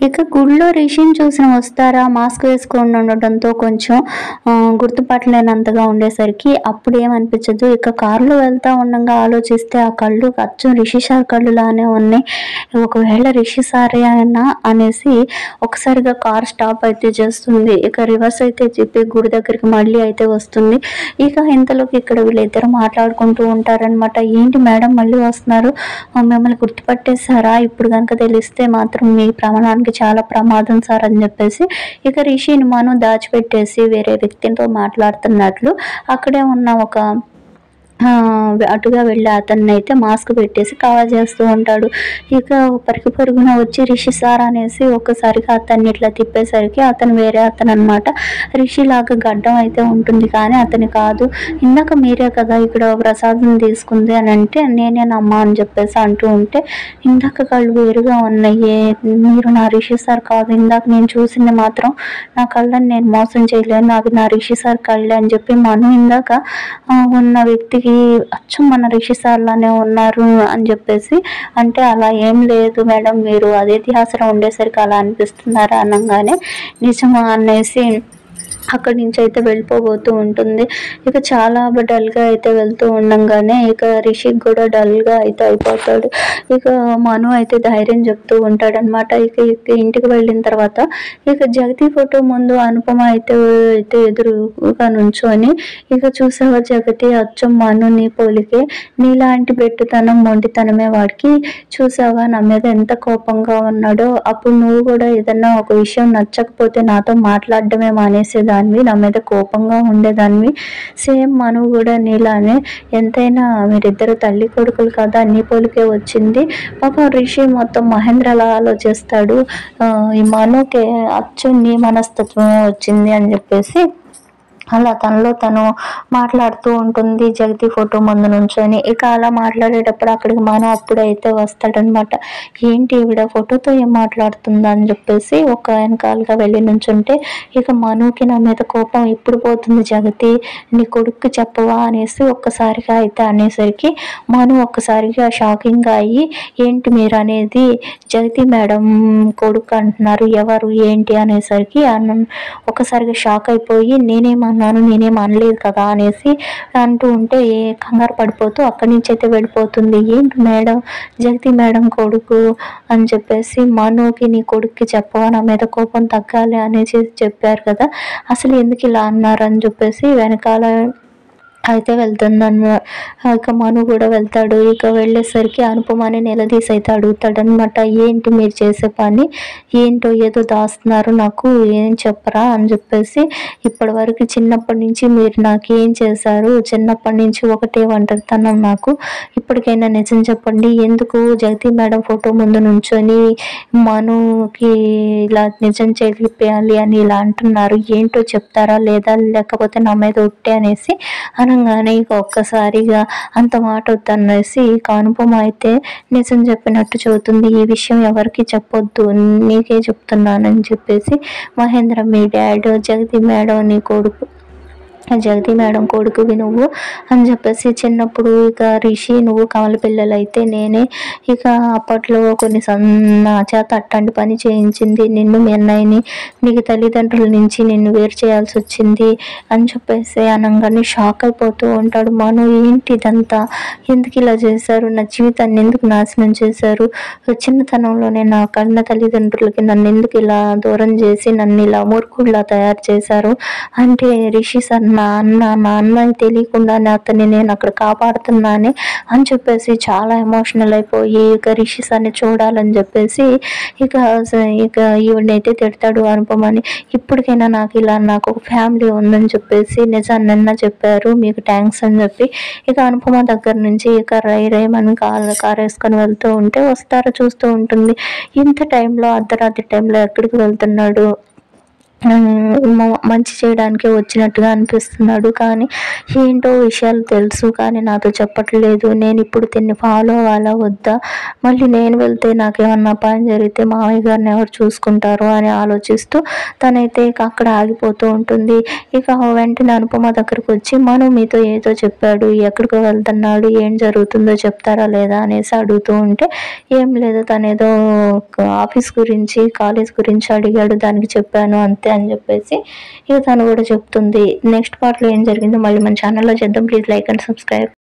ఇక గుడిలో రిషిని చూసిన వస్తారా మాస్క్ వేసుకొని ఉండటంతో కొంచెం గుర్తుపట్టలేనంతగా ఉండేసరికి అప్పుడు ఏమనిపించదు. ఇక కారులో వెళ్తా ఉండగా ఆలోచిస్తే ఆ కళ్ళు అచ్చం రిషి సార్ కళ్ళులానే ఉన్నాయి. ఒకవేళ రిషి సారే అయినా అనేసి ఒకసారిగా కార్ స్టాప్ అయితే చేస్తుంది. ఇక రివర్స్ అయితే చెప్పి గుడి దగ్గరికి మళ్ళీ అయితే వస్తుంది. ఇక ఇంతలోకి ఇక్కడ వీళ్ళిద్దరు మాట్లాడుకుంటూ ఉంటారనమాట. ఏంటి మేడం మళ్ళీ వస్తున్నారు, మిమ్మల్ని గుర్తుపట్టేశారా, ఇప్పుడు కనుక తెలిస్తే మాత్రం మీ ప్రాణానికి చాలా ప్రమాదం సార్ అని చెప్పేసి ఇక రిషిని మనం దాచిపెట్టేసి వేరే వ్యక్తితో మాట్లాడుతున్నట్లు అక్కడే ఉన్న ఒక అటుగా వెళ్ళి అతన్ని అయితే మాస్క్ పెట్టేసి కవర్ చేస్తూ ఉంటాడు. ఇక పరుగున వచ్చి రిషి సార్ అనేసి ఒక్కసారిగా అతన్ని ఇట్లా తిప్పేసరికి అతను వేరే అతను అనమాట. రిషి లాగా గడ్డం అయితే ఉంటుంది కానీ అతని కాదు. ఇందాక మీరే కదా ఇక్కడ ప్రసాదం తీసుకుంది అని అంటే నేనేనమ్మా అని చెప్పేసి అంటూ ఉంటే, ఇందాక కళ్ళు వేరుగా ఉన్నాయి, మీరు నా రిషి సార్ కాదు, ఇందాక నేను చూసింది మాత్రం నా కళ్ళని నేను మోసం చేయలేను, అవి నా రిషి సార్ కళ్ళే అని చెప్పి మనం ఇందాక ఉన్న వ్యక్తికి అచ్చం మన రిషి సార్ లానే ఉన్నారు అని చెప్పేసి అంటే, అలా ఏం లేదు మేడం, మీరు అదే ధ్యాసలో ఉండేసరికి అలా అనిపిస్తున్నారు అనగానే నిజమా అనేసి అక్కడి నుంచి అయితే వెళ్ళిపోబోతూ ఉంటుంది. ఇక చాలా డల్గా అయితే వెళ్తూ ఉండగానే ఇక రిషికి కూడా డల్గా అయితే అయిపోతాడు. ఇక మను అయితే ధైర్యం చెప్తూ ఉంటాడనమాట. ఇక ఇంటికి వెళ్ళిన తర్వాత ఇక జగతి ఫోటో ముందు అనుపమ అయితే ఎదురుగా నుంచొని, ఇక చూసావా జగతి, అచ్చం మనుని పోలికే, నీలాంటి బెట్టుతనం మొండితనమే వాడికి, చూసావా నా మీద ఎంత కోపంగా ఉన్నాడో, అప్పుడు నువ్వు కూడా ఏదన్నా ఒక విషయం నచ్చకపోతే నాతో మాట్లాడడమే మానేసేదాన్ని, నా మీద కోపంగా ఉండేదాన్ని, సేమ్ మను కూడా నీలానే, ఎంతైనా మీరిద్దరు తల్లి కొడుకులు కదా, నీ పోలికే వచ్చింది. పాపం రిషి మొత్తం మహేంద్రలా ఆలోచిస్తాడు, ఈ మనుకి అచ్చం నీ మనస్తత్వమే వచ్చింది అని చెప్పేసి అలా తనలో తను మాట్లాడుతూ ఉంటుంది జగతి ఫోటో ముందు నుంచొని. ఇక అలా మాట్లాడేటప్పుడు అక్కడికి మనం అప్పుడైతే వస్తాడనమాట. ఏంటి ఈవిడ ఫోటోతో ఏం మాట్లాడుతుందా అని చెప్పేసి ఒక వెనకాలుగా వెళ్ళి నుంచుంటే, ఇక మనుకి నా మీద కోపం ఎప్పుడు పోతుంది జగతి, నీ కొడుకు చెప్పవా అనేసి ఒక్కసారిగా అయితే అనేసరికి మను ఒక్కసారిగా షాకింగ్గా అయ్యి, ఏంటి మీరు అనేది, జగతి మేడం కొడుకు అంటున్నారు, ఎవరు ఏంటి అనేసరికి ఒక్కసారిగా షాక్ అయిపోయి, నేనేం అనలేదు కదా అనేసి అంటూ ఉంటే కంగారు పడిపోతూ అక్కడి నుంచి అయితే వెళ్ళిపోతుంది. ఏంటి మేడం, జగతి మేడం కొడుకు అని చెప్పేసి మనుకి నీ కొడుక్కి చెప్పవా, నా మీద కోపం తగ్గాలి అనేసి చెప్పారు కదా, అసలు ఎందుకు ఇలా అన్నారు అని చెప్పేసి వెనకాల అయితే వెళ్తుందన్న. ఇక మను కూడా వెళ్తాడు. ఇక వెళ్ళేసరికి అనుపమని నిలదీసి అయితే అడుగుతాడనమాట. ఏంటి మీరు చేసే పని ఏంటో, ఏదో దాస్తున్నారు, నాకు ఏం చెప్పరా అని చెప్పేసి, ఇప్పటి వరకు చిన్నప్పటి నుంచి మీరు నాకు ఏం చేశారు, చిన్నప్పటి నుంచి ఒకటే ఒంటరితనం నాకు, ఇప్పటికైనా నిజం చెప్పండి, ఎందుకు జగతి మేడం ఫోటో ముందు నుంచొని మనుకి ఇలా నిజం చెప్పేయాలి అని ఇలా అంటున్నారు, ఏంటో చెప్తారా లేదా, లేకపోతే నా మీద ఉట్టే అనేసి అనగానే ఇక ఒక్కసారిగా అంత మాట వద్దనేసి ఇక అనుపమ అయితే నిజం చెప్పినట్టు చెబుతుంది. ఈ విషయం ఎవరికి చెప్పొద్దు, నీకే చెప్తున్నానని చెప్పేసి, మహేంద్ర మీ డాడ్, జగతి మేడం నీ కొడుకు, జగతి మేడం కొడుకువి నువ్వు అని చెప్పేసి, చిన్నప్పుడు ఇక రిషి నువ్వు కమల పిల్లలు అయితే నేనే, ఇక అప్పట్లో కొన్ని నా చేత అట్టంటి పని చేయించింది నిన్ను, మీ అన్నయ్యని, నీకు తల్లిదండ్రుల నుంచి నిన్ను వేరు చేయాల్సి వచ్చింది అని చెప్పేసి అనగానే షాక్ అయిపోతూ ఉంటాడు. మను ఏంటి ఇదంతా, ఎందుకు ఇలా చేశారు, నా జీవితాన్ని ఎందుకు నాశనం చేశారు, చిన్నతనంలోనే నా కన్న తల్లిదండ్రులకి నన్ను ఎందుకు ఇలా దూరం చేసి నన్ను ఇలా మూర్ఖుడిలా తయారు చేశారు అంటే, రిషి సార్ నా అన్న తెలియకుండానే అతన్ని నేను అక్కడ కాపాడుతున్నానే అని చెప్పేసి చాలా ఎమోషనల్ అయిపోయి ఇక రిషి సార్ని చూడాలని చెప్పేసి ఇక ఈవిడనైతే తిడతాడు అనుపమని. ఇప్పటికైనా నాకు ఒక ఫ్యామిలీ ఉందని చెప్పేసి నిజాన్నన్నా చెప్పారు, మీకు థ్యాంక్స్ అని చెప్పి ఇక అనుపమ దగ్గర నుంచి ఇక రైమని కారు వేసుకొని వెళ్తూ ఉంటే వస్తారో చూస్తూ ఉంటుంది. ఇంత టైంలో అర్ధరాత్రి టైంలో ఎక్కడికి వెళ్తున్నాడు మంచి చేయడానికే వచ్చినట్టుగా అనిపిస్తున్నాడు. కానీ ఏంటో విషయాలు తెలుసు కానీ నాతో చెప్పట్లేదు. నేను ఇప్పుడు దీన్ని ఫాలో అవ్వాలా వద్దా? మళ్ళీ నేను వెళ్తే నాకేమన్నా అపాయం జరిగితే మామయ్య గారిని ఎవరు చూసుకుంటారు అని ఆలోచిస్తూ తనైతే ఇక అక్కడ ఆగిపోతూ ఉంటుంది. ఇక వెంటనే అనుపమ దగ్గరకు వచ్చి మను మీతో ఏదో చెప్పాడు, ఎక్కడికో వెళ్తున్నాడు, ఏం జరుగుతుందో చెప్తారా లేదా అనేసి అడుగుతూ ఉంటే ఏం లేదు తనేదో ఆఫీస్ గురించి కాలేజ్ గురించి అడిగాడు, దానికి చెప్పాను అంతే అని చెప్పేసి ఇక తను కూడా చెప్తుంది. నెక్స్ట్ పార్ట్లో ఏం జరిగిందో మళ్ళీ మన ఛానల్లో చేద్దాం. Please like and subscribe.